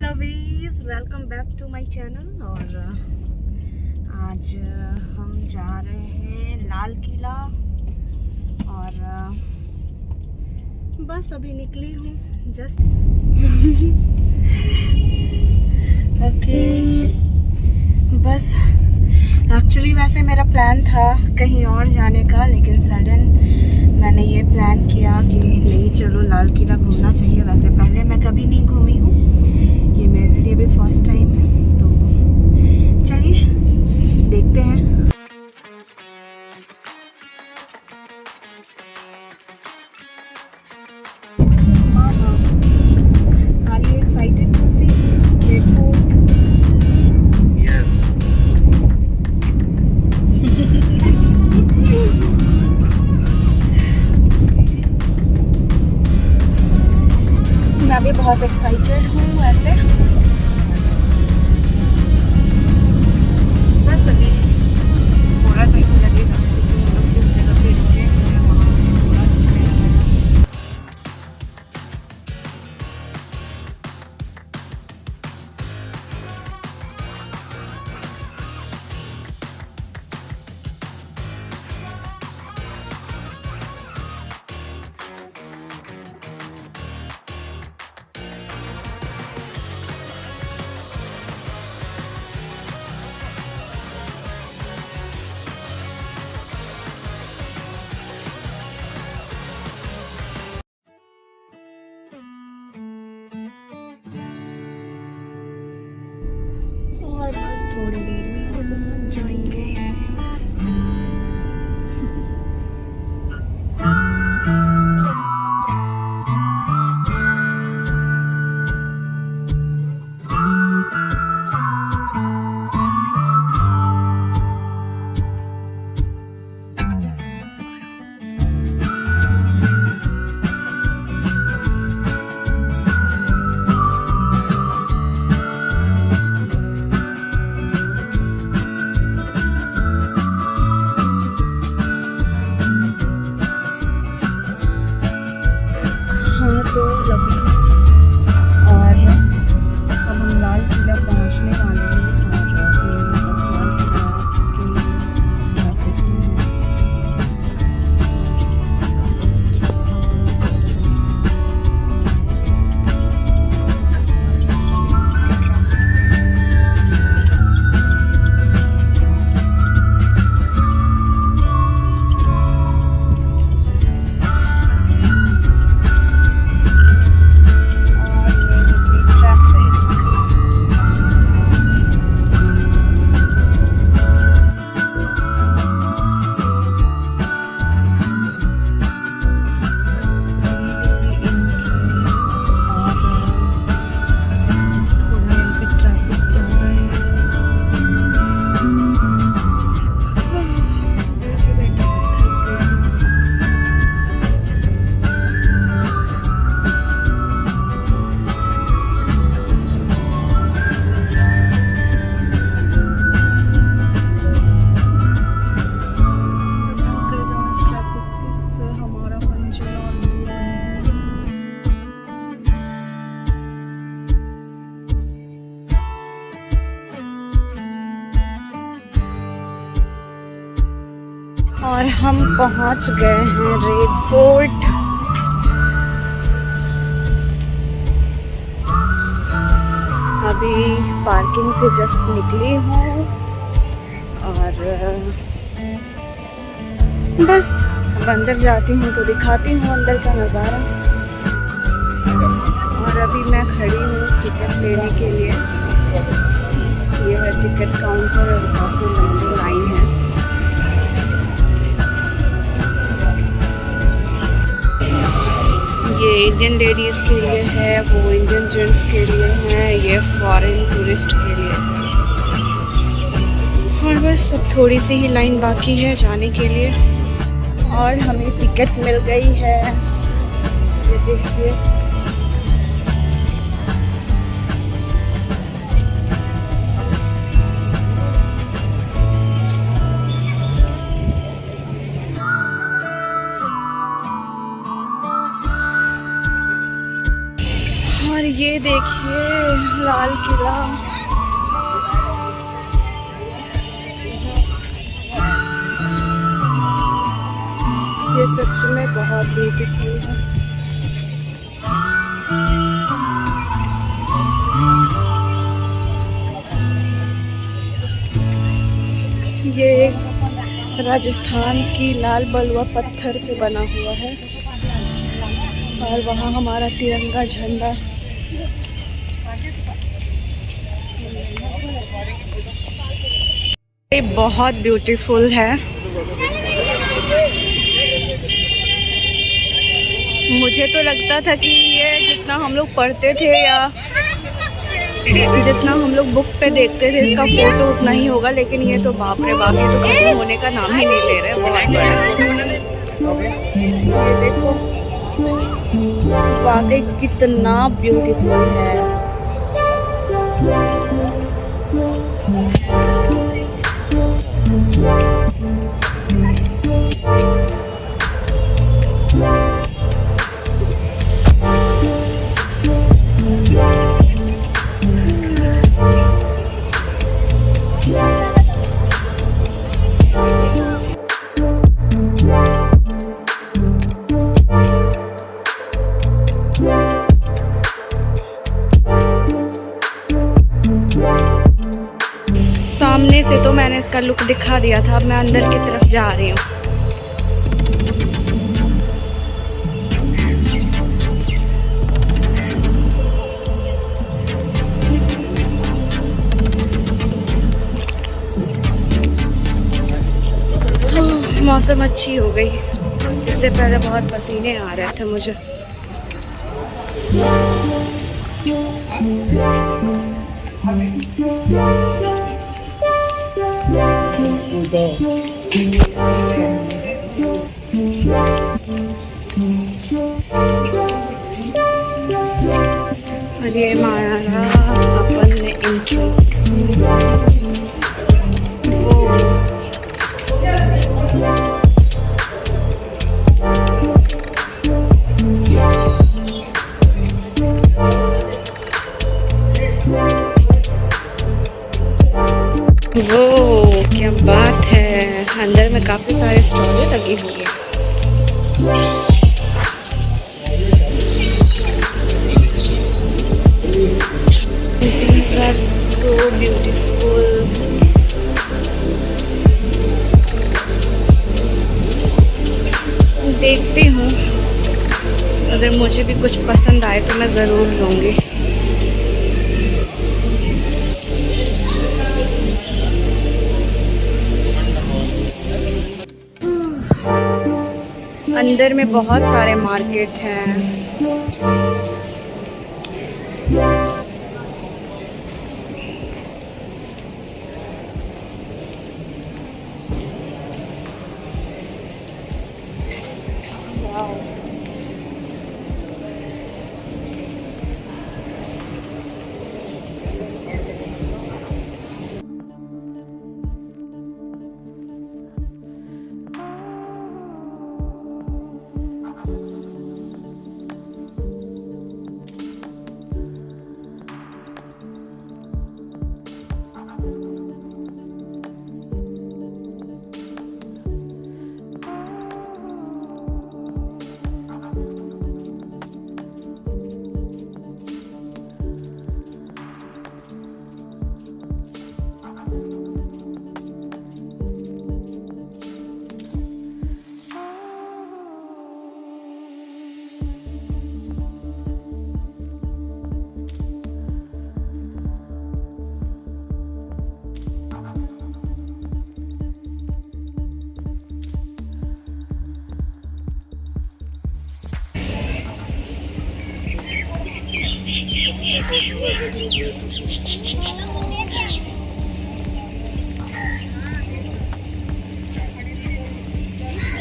Welcome back to my channel. और आज हम जा रहे हैं लाल किला और बस अभी निकली हूँ जस्ट। ओके बस एक्चुअली वैसे मेरा प्लान था कहीं और जाने का, लेकिन सडन मैंने ये प्लान किया कि नहीं चलो लाल किला घूमना चाहिए। वैसे पहले मैं कभी नहीं घूमी हूँ, ये मेरे लिए भी फर्स्ट टाइम है, तो चलिए देखते हैं। Are you excited to see Red Fort? मैं भी बहुत एक्साइटेड हूँ वैसे। बस अभी थोड़ा टाइम लगेगा क्योंकि हम लोग जिस जगह पे रुके हैं वहाँ पे थोड़ा डिस्टेंस है। और बस थोड़ी देर में हम पहुंच जाएंगे। हाँ तो लवीज और अब हम लाल किला पहुंचने वाले हैं और ये बस लाल किला के जा सकते हैं। और हम पहुंच गए हैं रेड फोर्ट। अभी पार्किंग से जस्ट निकली हूँ और बस अब अंदर जाती हूँ तो दिखाती हूँ अंदर का नज़ारा। और अभी मैं खड़ी हूँ टिकट लेने के लिए। ये है टिकट काउंटर और काफ़ी लंबी लाइन है। ये इंडियन लेडीज़ के लिए है, वो इंडियन जेंट्स के लिए है, ये फॉरेन टूरिस्ट के लिए। और बस अब थोड़ी सी ही लाइन बाकी है जाने के लिए और हमें टिकट मिल गई है। ये देखिए और ये ये देखिए लाल किला। ये सच में बहुत ब्यूटीफुल है। ये राजस्थान की लाल बलुआ पत्थर से बना हुआ है और वहाँ हमारा तिरंगा झंडा। ये बहुत ब्यूटीफुल है। मुझे तो लगता था कि ये जितना हम लोग पढ़ते थे या जितना हम लोग बुक पे देखते थे इसका फोटो उतना ही होगा, लेकिन ये तो बाप रे बाप, ये तो खत्म होने का नाम ही नहीं ले रहे। बहुत बड़ा ये देखो, वाकई कितना ब्यूटीफुल है। सामने से तो मैंने इसका लुक दिखा दिया था, अब मैं अंदर की तरफ जा रही हूँ। मौसम अच्छी हो गई, इससे पहले बहुत पसीने आ रहे थे मुझे। और ये मारा अपन ने इंट्रो। वो क्या बात है, अंदर में काफी सारे स्टॉल लगी हुई है। These are so beautiful. देखती हूँ, अगर मुझे भी कुछ पसंद आए तो मैं ज़रूर लूँगी। अंदर में बहुत सारे मार्केट हैं।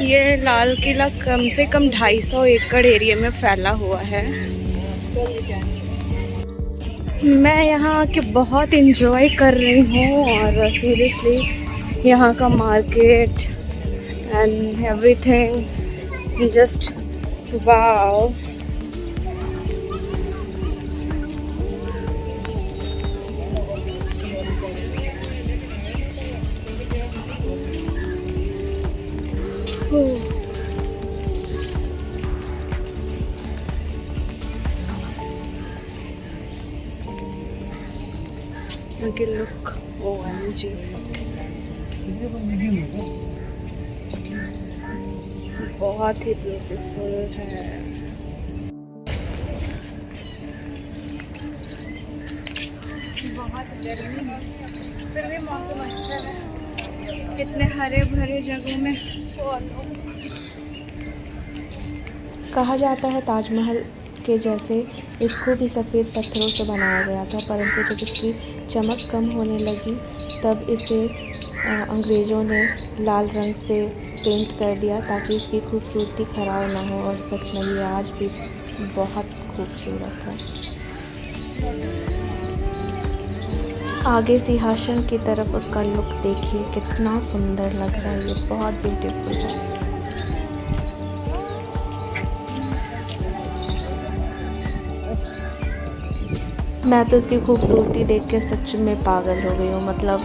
ये लाल किला कम से कम 250 एकड़ एरिया में फैला हुआ है। मैं यहाँ आके बहुत इंजॉय कर रही हूँ और सीरियसली यहाँ का market and everything just wow. उनकी लुक OMG, बहुत ही ब्यूटीफुल है। बहुत गर्मी है फिर भी मौसम अच्छा है। कितने हरे भरे जगहों में। कहा जाता है ताजमहल के जैसे इसको भी सफ़ेद पत्थरों से बनाया गया था, परंतु जब इसकी चमक कम होने लगी तब इसे अंग्रेज़ों ने लाल रंग से पेंट कर दिया ताकि इसकी खूबसूरती ख़राब ना हो। और सच में ये आज भी बहुत खूबसूरत है। आगे सिंहासन की तरफ उसका लुक देखिए, कितना सुंदर लग रहा है। ये बहुत ब्यूटीफुल है। मैं तो इसकी खूबसूरती देख के सच में पागल हो गई हूँ। मतलब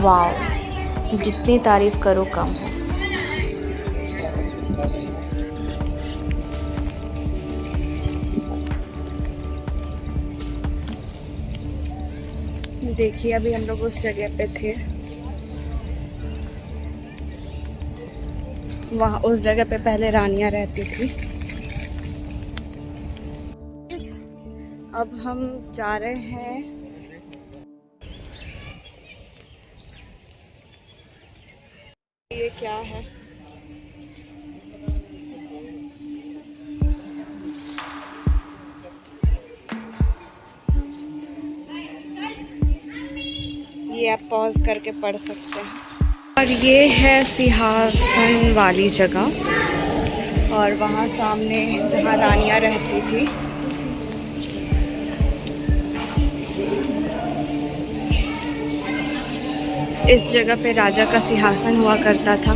वाव, जितनी तारीफ़ करो कम है। देखिए अभी हम लोग उस जगह पे थे, वहाँ उस जगह पे पहले रानियां रहती थी। अब हम जा रहे हैं ये क्या है, ये आप पॉज करके पढ़ सकते हैं। और ये है सिंहासन वाली जगह, और वहाँ सामने जहाँ रानियां रहती थी इस जगह पे राजा का सिंहासन हुआ करता था,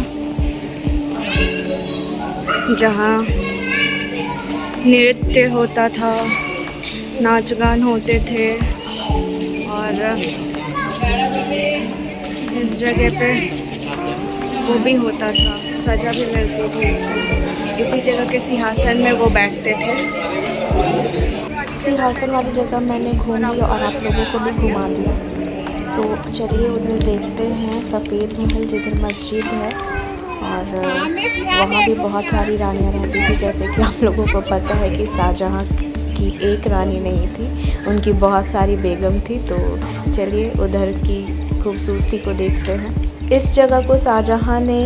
जहाँ नृत्य होता था, नाच गान होते थे। और इस जगह पे वो भी होता था, सजा भी मिलती थी। इसी जगह के सिंहासन में वो बैठते थे। सिंहासन वाली जगह मैंने घूम ली और आप लोगों को भी घुमा दिया। तो चलिए उधर देखते हैं सफ़ेद महल, जिधर मस्जिद है। और वहाँ भी बहुत सारी रानियाँ रहती थी। जैसे कि आप लोगों को पता है कि शाहजहाँ की एक रानी नहीं थी, उनकी बहुत सारी बेगम थी। तो चलिए उधर की खूबसूरती को देखते हैं। इस जगह को शाहजहाँ ने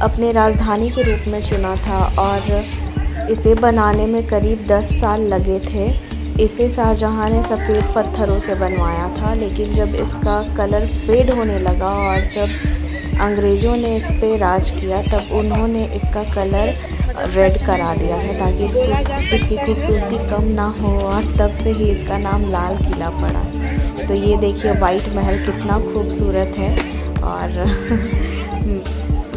अपने राजधानी के रूप में चुना था और इसे बनाने में करीब 10 साल लगे थे। इसे शाहजहाँ ने सफ़ेद पत्थरों से बनवाया था, लेकिन जब इसका कलर फेड होने लगा और जब अंग्रेज़ों ने इस पे राज किया तब उन्होंने इसका कलर रेड करा दिया है ताकि इसकी खूबसूरती कम ना हो, और तब से ही इसका नाम लाल किला पड़ा। तो ये देखिए वाइट महल कितना खूबसूरत है। और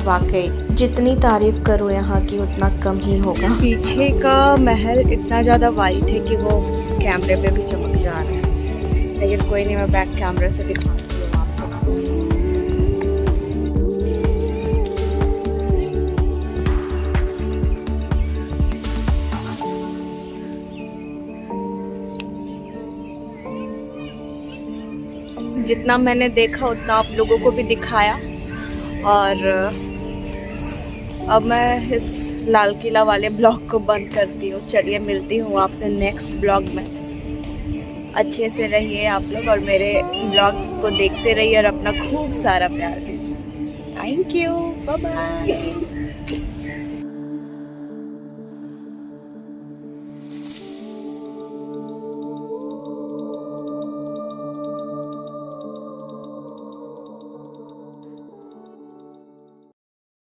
वाकई जितनी तारीफ़ करो यहाँ की उतना कम ही होगा। पीछे का महल इतना ज़्यादा वाइट है कि वो कैमरे पे भी चमक जा रहा है, लेकिन कोई नहीं, मैं बैक कैमरे से दिखाती हूँ आप सबको। जितना मैंने देखा उतना आप लोगों को भी दिखाया। और अब मैं इस लाल किला वाले ब्लॉग को बंद करती हूँ। चलिए मिलती हूँ आपसे नेक्स्ट ब्लॉग में। अच्छे से रहिए आप लोग और मेरे ब्लॉग को देखते रहिए और अपना खूब सारा प्यार दीजिए। Thank you, bye bye.